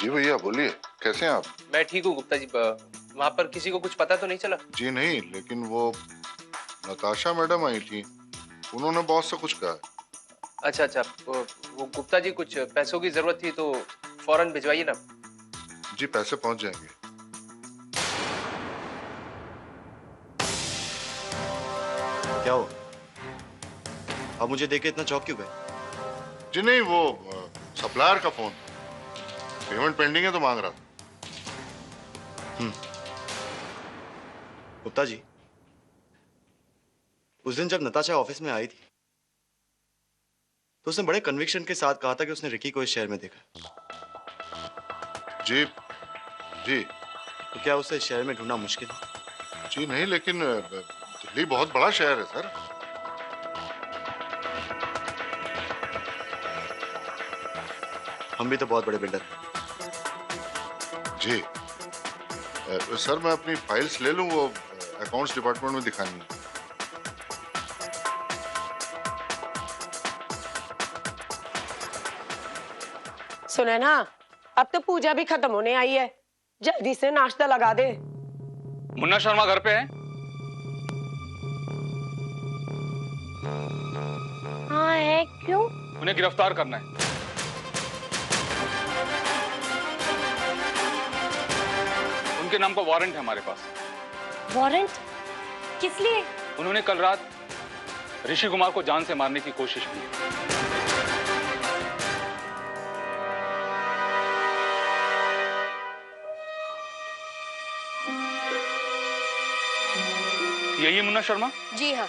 जी भैया बोलिए, कैसे हैं आप? मैं ठीक हूँ गुप्ता जी। वहाँ पर किसी को कुछ पता तो नहीं चला? जी नहीं, लेकिन वो नताशा मैडम आई थी, उन्होंने बॉस से कुछ कहा है। अच्छा अच्छा, वो गुप्ता जी कुछ पैसों की जरूरत थी तो फौरन भिजवाइए ना। जी पैसे पहुंच जाएंगे। क्या हो? अब मुझे देख के इतना चौंक क्यों गए? जी नहीं, वो सप्लायर का फोन, पेमेंट पेंडिंग है तो मांग रहा था। गुप्ता जी, उस दिन जब नताशा ऑफिस में आई थी तो उसने बड़े कन्विक्शन के साथ कहा था कि उसने रिकी को इस शहर में देखा। जी जी तो क्या उसे इस शहर में ढूंढना मुश्किल है? जी नहीं, लेकिन दिल्ली बहुत बड़ा शहर है सर। हम भी तो बहुत बड़े बिल्डर हैं। जी सर, मैं अपनी फाइल्स ले लूं, वो अकाउंट्स डिपार्टमेंट में दिखानी है। सुने ना, अब तो पूजा भी खत्म होने आई है, जल्दी से नाश्ता लगा दे। मुन्ना शर्मा घर पे है? हाँ है, क्यों? उन्हें गिरफ्तार करना है। उनके नाम का वारंट है हमारे पास। वारंट? किस लिए? उन्होंने कल रात ऋषि कुमार को जान से मारने की कोशिश की। यही है मुन्ना शर्मा? जी हाँ।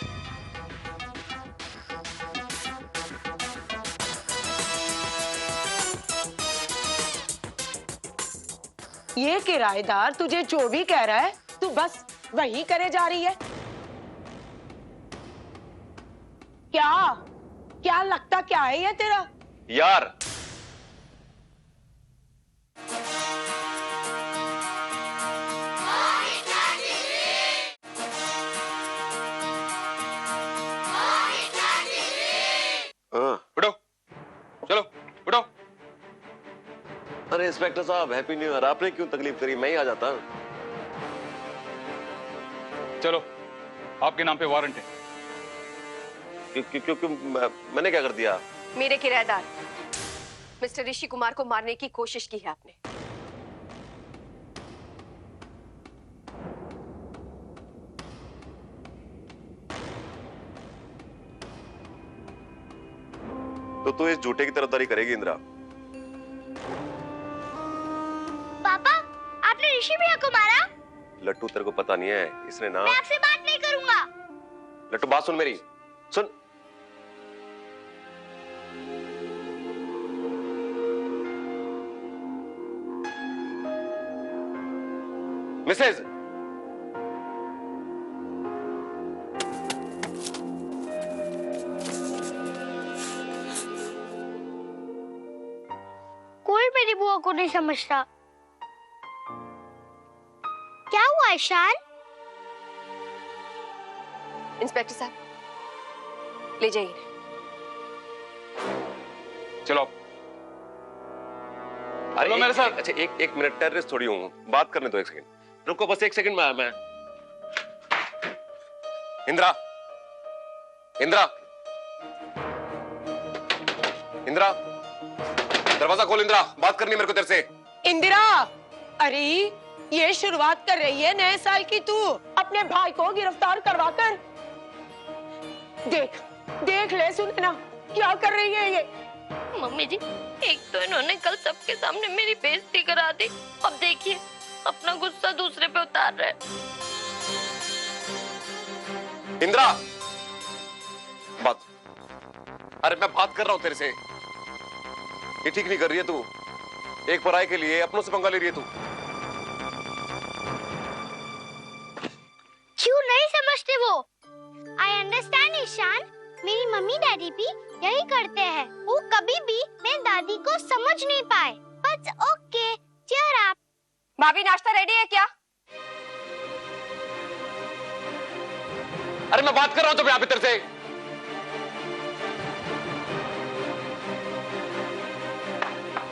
ये किराएदार तुझे जो भी कह रहा है तू बस वही करे जा रही है। क्या क्या लगता क्या है ये तेरा? यार, उठो, चलो उठो। अरे इंस्पेक्टर साहब, हैप्पी न्यू ईयर। आपने क्यों तकलीफ करी, मैं ही आ जाता। चलो, आपके नाम पे वारंट है। क्यों मैंने क्या कर दिया? मेरे किराएदार मिस्टर ऋषि कुमार को मारने की कोशिश की है आपने। तो तू इस झूठे की तरफदारी करेगी इंदिरा? पापा, आपने ऋषि भैया को मारा? लट्टू, तेरे को पता नहीं है, इसने ना। मैं आपसे बात नहीं करूंगा। लट्टू, बात सुन मेरी, सुन। मिसेज, कोई मेरी बुआ को नहीं समझता। क्या हुआ ईशान? इंस्पेक्टर साहब, ले जाइए। चलो अरे मेरे साथ। अच्छा, एक मिनट, टेररिस्ट थोड़ी हूँ, बात करने दो। एक सेकंड रुको, बस एक सेकंड में आया मैं। इंदिरा, इंदिरा, इंदिरा, दरवाजा खोल। इंदिरा, बात करनी मेरे को तेरे से। इंदिरा, अरे ये शुरुआत कर रही है नए साल की तू, अपने भाई को गिरफ्तार करवाकर। देख देख ले, सुने ना क्या कर रही है ये। मम्मी जी, एक तो इन्होंने कल सबके सामने मेरी बेइज्जती करा दी, अब देखिए अपना गुस्सा दूसरे पे उतार रहे हैं। इंदिरा, बात। अरे मैं बात कर रहा हूं तेरे से। ये ठीक नहीं कर रही है तू। एक पराये के लिए अपनों से पंगा ले रही है तू। क्यों नहीं समझते वो? आई अंडरस्टैंड ईशान, मेरी मम्मी डैडी भी यही करते हैं। वो कभी भी मेरी दादी को समझ नहीं पाए। But okay, cheer up. भाभी, नाश्ता रेडी है क्या? अरे मैं बात कर रहा हूं तो यहाँ पे तेरे से।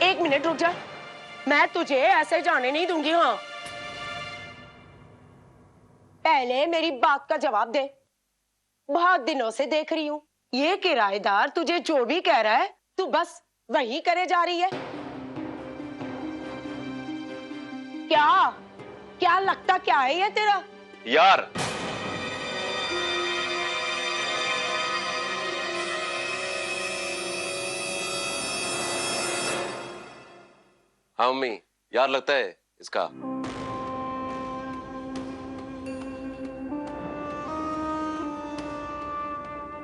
एक मिनट रुक जा। मैं तुझे ऐसे जाने नहीं दूंगी। हाँ, पहले मेरी बात का जवाब दे। बहुत दिनों से देख रही हूं, ये किराएदार तुझे जो भी कह रहा है तू बस वही करे जा रही है। क्या क्या लगता क्या है ये तेरा? यार हाँ मम्मी, यार लगता है इसका।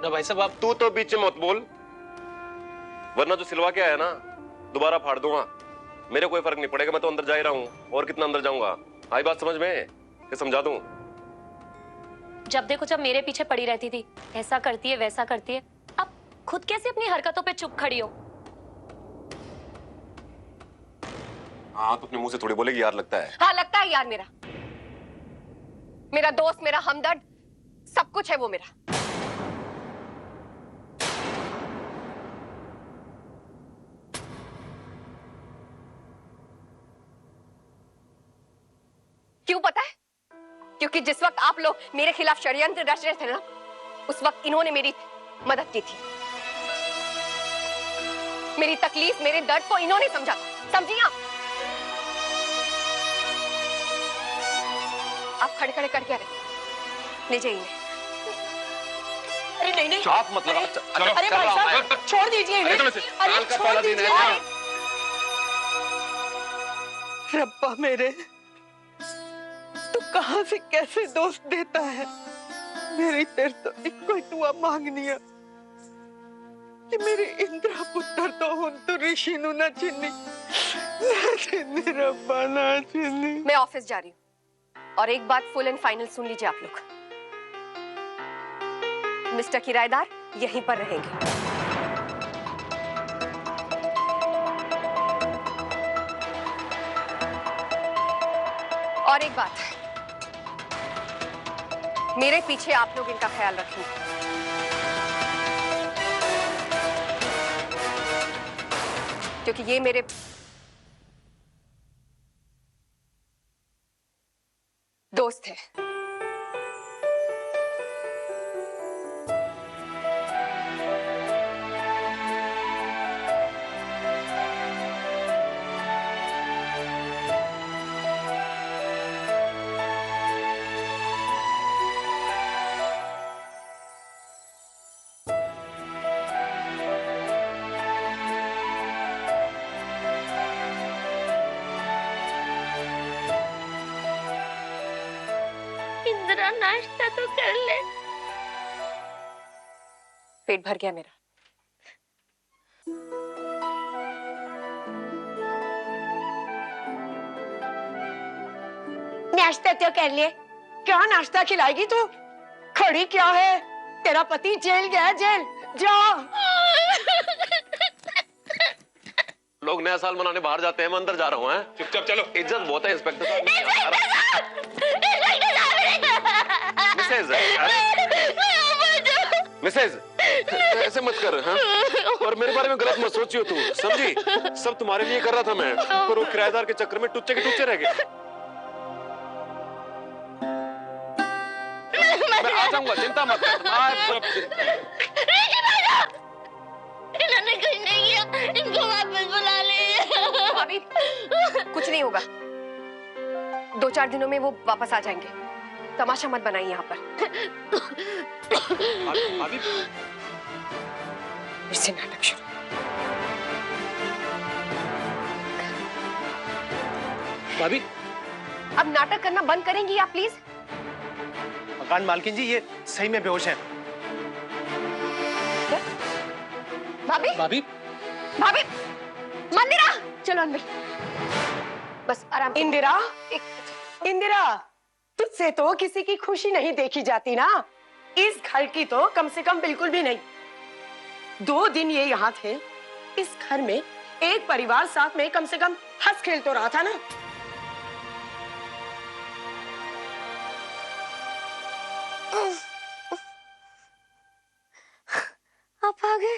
ना भाई साहब, आप तू तो बीच में मत बोल, वरना जो सिलवा के आया ना दोबारा फाड़ दूंगा। मेरे कोई फर्क नहीं पड़ेगा, मैं तो अंदर जा ही रहा हूँ, और कितना अंदर जाऊंगा। आई बात समझ में कि समझा दूं? जब देखो जब मेरे पीछे पड़ी रहती थी, ऐसा करती है वैसा करती है, अब खुद कैसे अपनी हरकतों पे चुप खड़ी हो? हाँ तो अपने मुंह से थोड़ी बोलेगी यार लगता है। हाँ लगता है यार, मेरा दोस्त, मेरा हमदर्द, सब कुछ है वो मेरा। क्यों पता है? क्योंकि जिस वक्त आप लोग मेरे खिलाफ षड्यंत्र रच रहे थे ना, उस वक्त इन्होंने मेरी मदद की थी। मेरी तकलीफ, मेरे दर्द को इन्होंने समझा था, समझी आप? आप खड़े खड़े कर क्या रहे? ले जाइए। अरे नहीं नहीं, चाप मत लगा। अरे भाई साहब छोड़ दीजिए इन्हें। अरे छोड़ दीजिए। रब्बा मेरे, तू कहां से कैसे दोस्त देता है? मेरी तेरे तो इको ही दुआ मांगनी है कि मेरे इंद्रा पुत्र तो हुन तो ऋषि नु ना चिन्नी, ना चिन्नी रब्बा, ना चिन्नी। मैं ऑफिस जा रही हूँ, और एक बात फुल एंड फाइनल सुन लीजिए आप लोग। मिस्टर किराएदार यहीं पर रहेंगे। और एक बात, मेरे पीछे आप लोग इनका ख्याल रखेंगे। क्योंकि ये मेरे दोस्त है। इंदिरा नाश्ता तो कर ले। पेट भर गया मेरा। नाश्ता तो कर ले। क्या नाश्ता खिलाएगी तू? खड़ी क्या है? तेरा पति जेल गया, जेल जा। लोग नया साल मनाने बाहर जाते हैं, मैं अंदर जा रहा हूँ। चुपचाप चलो। इज्जत बहुत है इंस्पेक्टर साहब। मिसेज ऐसे मत कर। हाँ? और मेरे बारे में गलत मत सोचियो तू, समझी? सब तुम्हारे लिए कर रहा था मैं, पर वो किराएदार के चक्कर में टुच्चे के टुच्चे रह गए। मैं आ जाऊंगा, चिंता मत कर। इन्होंने कुछ नहीं किया, इनको वापस बुला ले। भाभी कुछ नहीं होगा, 2-4 दिनों में वो वापस आ जाएंगे। तमाशा मत बनाइए यहाँ पर। भाभी फिर से नाटक शुरू। भाभी, अब नाटक करना बंद करेंगी आप प्लीज? मकान मालकिन जी ये सही में बेहोश है। भाभी भाभी, भाभी, मंदिरा चलो अंदर, बस आराम से। इंदिरा, एक इंदिरा, तुझसे तो किसी की खुशी नहीं देखी जाती ना। इस घर की तो कम से कम बिल्कुल भी नहीं। 2 दिन ये यहाँ थे, इस घर में एक परिवार साथ में कम से कम हंस खेल तो रहा था ना। आप आ गए,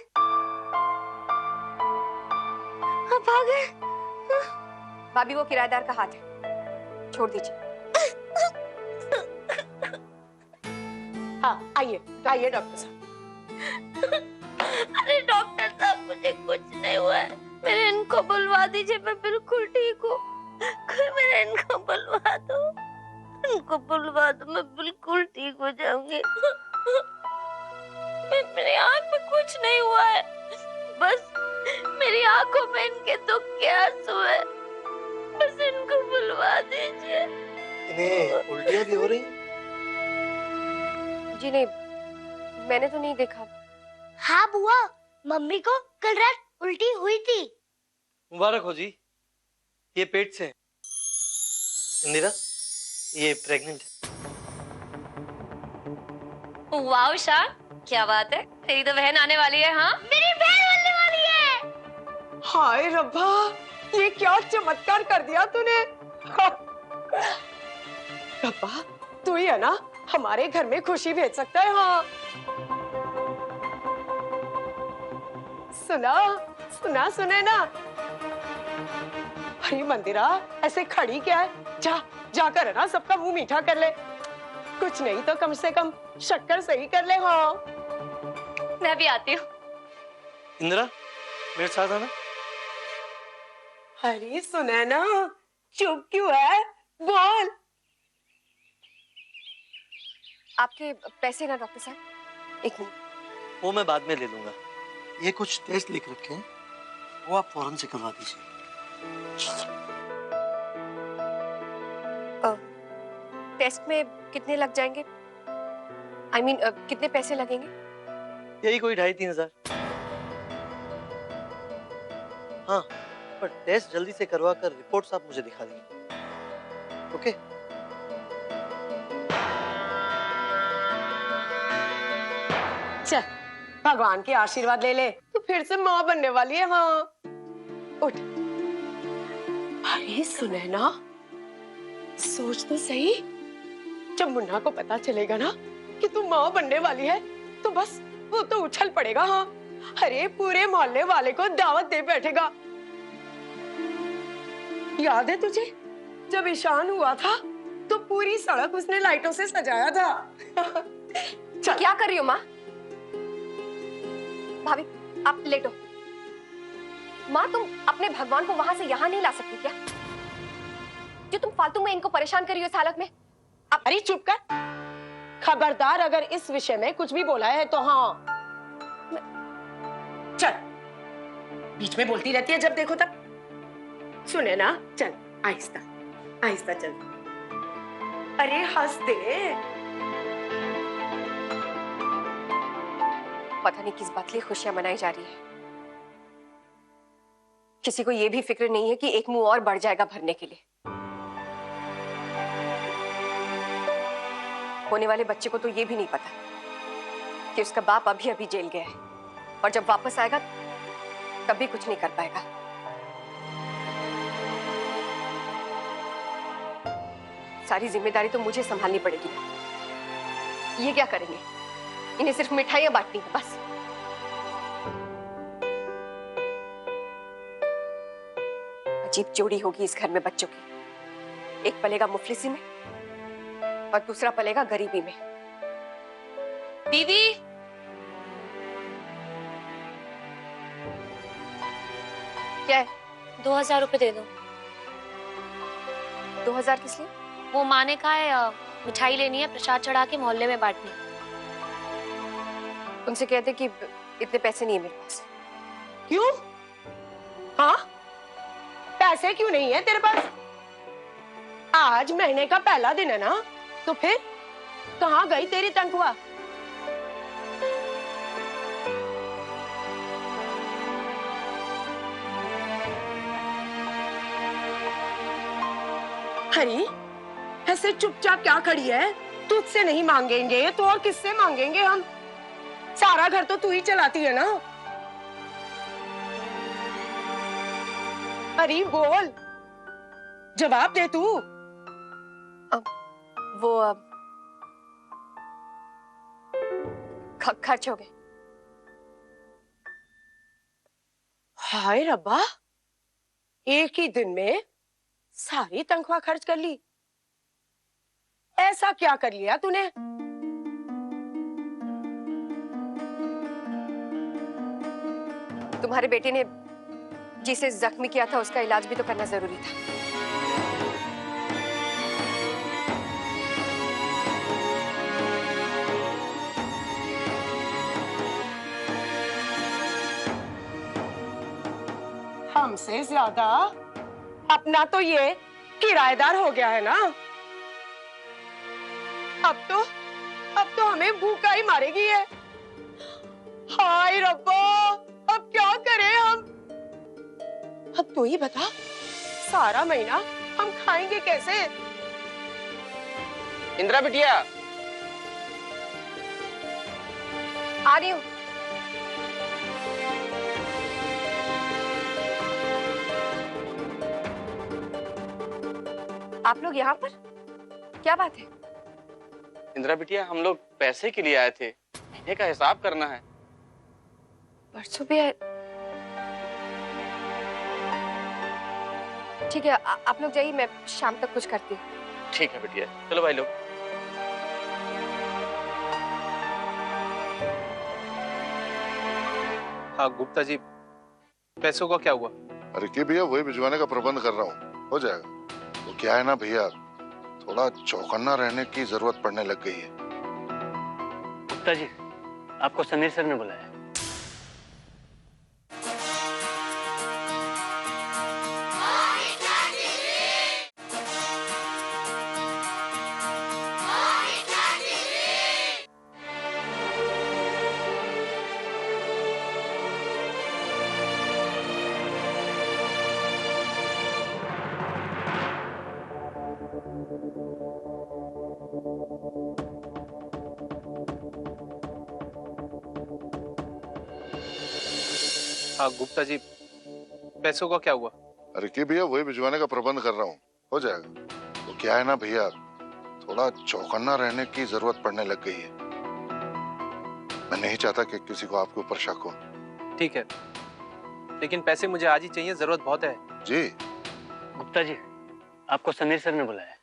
आप आ गए। भाभी वो किराएदार का हाथ है, छोड़ दीजिए। हाँ आइए आइए डॉक्टर साहब। अरे डॉक्टर साहब मुझे कुछ नहीं हुआ है, मेरे इनको बुलवा दीजिए, मैं बिल्कुल ठीक हूँ। कोई मेरे इनको बुलवा दो, इनको बुलवा दो, मैं बिल्कुल ठीक हो जाऊंगी। मेरी आंख में कुछ नहीं हुआ है, बस मेरी आंखों में इनके दुख के आंसू है, बस इनको बुलवा दीजिए। इन्हें उल्टियां भी हो रही हैं? जी नहीं, मैंने तो नहीं देखा। हाँ बुआ, मम्मी को कल रात उल्टी हुई थी। मुबारक हो जी, ये पेट से है। इंदिरा, ये प्रेग्नेंट है। वाह शान, क्या बात है, तेरी तो बहन आने वाली है। हाँ मेरी बहन बनने वाली है। हाय रब्बा, ये क्या चमत्कार कर दिया तूने। रब्बा तू ही है ना हमारे घर में खुशी भेज सकता है। हाँ सुना सुना सुने ना। अरे मंदिरा ऐसे खड़ी क्या है, जा जाकर है ना सबका मुंह मीठा कर ले, कुछ नहीं तो कम से कम शक्कर सही कर ले। हाँ मैं भी आती हूँ। इंदिरा मेरे साथ आना। अरे सुने ना, चुप क्यों है, बोल। आपके पैसे ना डॉक्टर साहब, एक मिनट। वो मैं बाद में ले लूंगा। ये कुछ टेस्ट लिख रखे हैं, वो आप फौरन से करवा दीजिए। टेस्ट में कितने लग जाएंगे? I mean, कितने पैसे लगेंगे? यही कोई 2,500-3 हजार। हाँ, पर टेस्ट जल्दी से करवा कर रिपोर्ट्स आप मुझे दिखा देंगे, ओके? चल भगवान के आशीर्वाद ले ले, तो फिर से माँ बनने वाली है। हाँ उठ। अरे सुने ना, सोच तो सही, जब मुन्ना को पता चलेगा ना कि तू माँ बनने वाली है, तो बस वो तो उछल पड़ेगा। हाँ अरे पूरे मोहल्ले वाले को दावत दे बैठेगा। याद है तुझे जब ईशान हुआ था तो पूरी सड़क उसने लाइटों से सजाया था। चल। क्या कर रही हो माँ? भाभी आप लेटो। माँ तुम अपने भगवान को वहां से यहाँ नहीं ला सकती क्या? जो तुम फालतू में इनको परेशान कर रही हो इस हालत में। अब अरे चुप कर, खबरदार अगर इस विषय में कुछ भी बोला है तो। हाँ चल, बीच में बोलती रहती है जब देखो तब। सुने ना, चल आहिस्ता आहिस्ता चल। अरे हंस दे। पता नहीं किस बात के लिए खुशियां मनाई जा रही है। किसी को यह भी फिक्र नहीं है कि एक मुंह और बढ़ जाएगा भरने के लिए। होने वाले बच्चे को तो यह भी नहीं पता कि उसका बाप अभी अभी जेल गया है, और जब वापस आएगा तब भी कुछ नहीं कर पाएगा। सारी जिम्मेदारी तो मुझे संभालनी पड़ेगी। ये क्या करेंगे? इन्हें सिर्फ मिठाइयां बांटनी है बस। अजीब जोड़ी होगी इस घर में बच्चों की। एक पलेगा मुफलिसी में और दूसरा पलेगा गरीबी में। दीदी क्या है? 2,000 रुपए दे दो। 2,000 किस लिए? वो माँ ने कहा है मिठाई लेनी है, प्रसाद चढ़ा के मोहल्ले में बांटनी। उनसे कहते कि इतने पैसे नहीं है मेरे पास। क्यों? हाँ पैसे क्यों नहीं है तेरे पास? आज महीने का पहला दिन है ना, तो फिर कहाँ गई तेरी तनख्वाह? हरी ऐसे चुपचाप क्या खड़ी है? तुझसे नहीं मांगेंगे तो और किससे मांगेंगे हम? सारा घर तो तू ही चलाती है ना। हरी बोल, जवाब दे तू। वो खर्च हो गए। हाय रब्बा, एक ही दिन में सारी तनख्वाह खर्च कर ली। ऐसा क्या कर लिया तूने? तुम्हारे बेटे ने जिसे जख्मी किया था उसका इलाज भी तो करना जरूरी था। हमसे ज्यादा अपना तो ये किराएदार हो गया है ना। अब तो हमें भूखा ही मारेगी है। हाय रब्बा, अब क्या करें हम? अब तू ही बता, सारा महीना हम खाएंगे कैसे? इंदिरा बिटिया, आ रही हूँ। आप लोग यहाँ पर क्या बात है? इंदिरा बिटिया, हम लोग पैसे के लिए आए थे, महीने का हिसाब करना है। परसों भी है। ठीक है, आप लोग जाइए, मैं शाम तक कुछ करती हूँ। ठीक है बिटिया, चलो भाई लोग। हाँ गुप्ता जी, पैसों का क्या हुआ? अरे कि भैया वही भिजवाने का प्रबंध कर रहा हूँ, हो जाएगा। तो क्या है ना भैया, थोड़ा चौकन्ना रहने की जरूरत पड़ने लग गई है। गुप्ता जी, आपको समीर सर ने बुलाया। हाँ गुप्ता जी, पैसों का क्या हुआ? अरे कि भैया वही भिजवाने का प्रबंध कर रहा हूँ, हो जाएगा। तो क्या है ना भैया, थोड़ा चौकन्ना रहने की जरूरत पड़ने लग गई है। मैं नहीं चाहता कि किसी को आपके ऊपर शक हो। ठीक है, लेकिन पैसे मुझे आज ही चाहिए, जरूरत बहुत है। जी गुप्ता जी, आपको समीर सर ने बुलाया।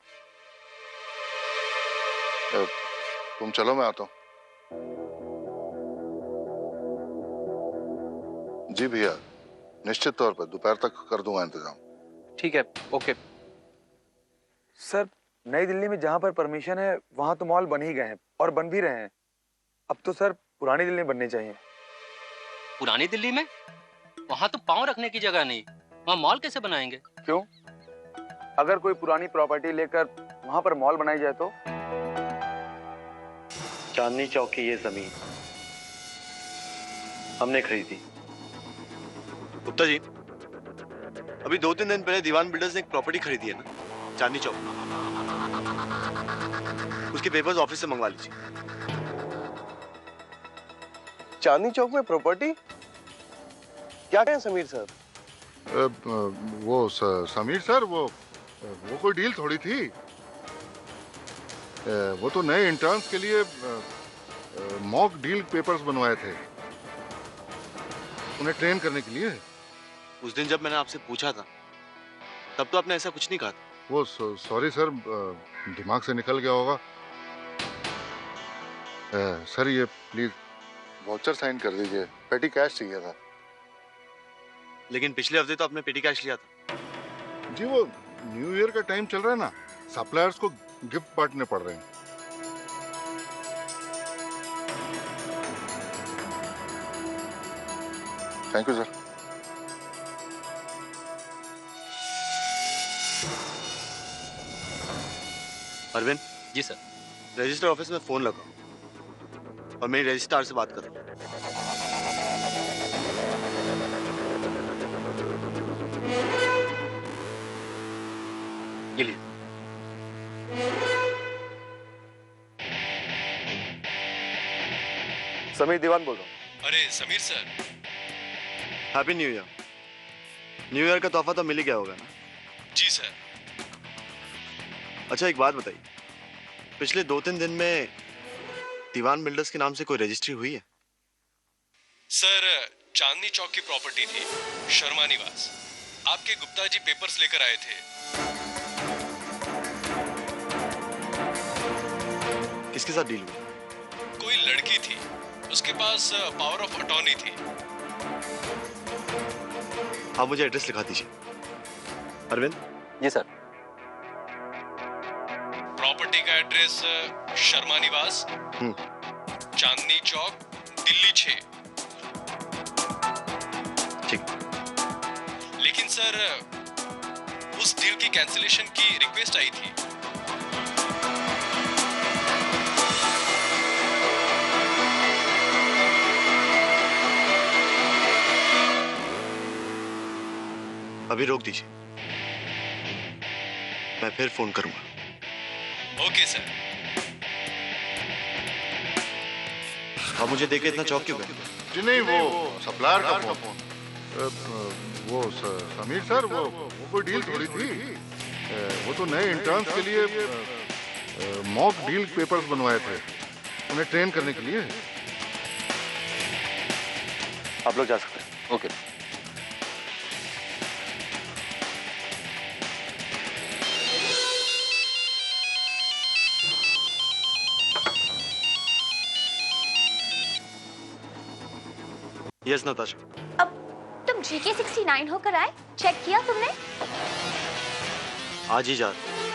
तुम चलो, मैं आता हूँ। जी भैया, निश्चित तौर पर दोपहर तक कर दूंगा इंतजाम। ठीक है, ओके। सर, नई दिल्ली में जहां पर परमिशन है वहां तो मॉल बन ही गए हैं और बन भी रहे हैं। अब तो सर पुरानी दिल्ली में बनने चाहिए। पुरानी दिल्ली में? वहां तो पांव रखने की जगह नहीं, वहां मॉल कैसे बनाएंगे? क्यों? अगर कोई पुरानी प्रॉपर्टी लेकर वहां पर मॉल बनाई जाए तो? चांदनी चौक की ये जमीन हमने खरीदी। गुप्ता जी, अभी 2-3 दिन पहले दीवान बिल्डर्स ने एक प्रॉपर्टी खरीदी है ना, चांदनी चौक। उसके पेपर्स ऑफिस से मंगवा लीजिए। चांदनी चौक में प्रॉपर्टी? क्या कहें समीर सर? समीर सर, वो कोई डील थोड़ी थी। वो तो नए इंटर्न्स के लिए मॉक डील पेपर्स बनवाए थे, उन्हें ट्रेन करने के लिए। उस दिन जब मैंने आपसे पूछा था तब तो आपने ऐसा कुछ नहीं कहा था। वो सॉरी सर, दिमाग से निकल गया होगा। सर ये प्लीज वाउचर साइन कर दीजिए, पेटी कैश चाहिए था। लेकिन पिछले हफ्ते तो आपने पेटी कैश लिया था। जी वो न्यू ईयर का टाइम चल रहा है ना, सप्लायर्स को गिफ्ट बांटने पड़ रहे हैं। Thank you sir. Arvind ji sir. Register office में फोन लगाओ और मेरी रजिस्ट्रार से बात करो। ये लिए। समीर दीवान बोल रहा हूँ। अरे Sameer sir, happy new year. New year का तोहफा तो मिल ही गया होगा ना? जी सर। अच्छा एक बात बताइए, पिछले 2-3 दिन में दीवान बिल्डर्स के नाम से कोई रजिस्ट्री हुई है? सर, चांदनी चौक की प्रॉपर्टी थी, शर्मा निवास। आपके गुप्ता जी पेपर्स लेकर आए थे। साथ डील हुई? कोई लड़की थी, उसके पास पावर ऑफ अटॉर्नी थी। आप मुझे एड्रेस लिखा दीजिए। अरविंद? जी सर। प्रॉपर्टी का एड्रेस शर्मा निवास, चांदनी चौक, दिल्ली 6। ठीक। लेकिन सर उस डील की कैंसिलेशन की रिक्वेस्ट आई थी। अभी रोक दीजिए, मैं फिर फोन करूंगा। Okay sir. आप मुझे देखे इतना चौंक क्यों गए? जी नहीं, वो सप्लायर का फोन। वो समीर सर, वो कोई डील थोड़ी थी। वो तो नए इंटर्न्स के लिए मॉक डील पेपर्स बनवाए थे, उन्हें ट्रेन करने के लिए। आप लोग जा सकते हैं। ओके। यस नताशा। अब तुम GK 69 होकर आए, चेक किया तुमने? आज ही जा रहा हूं।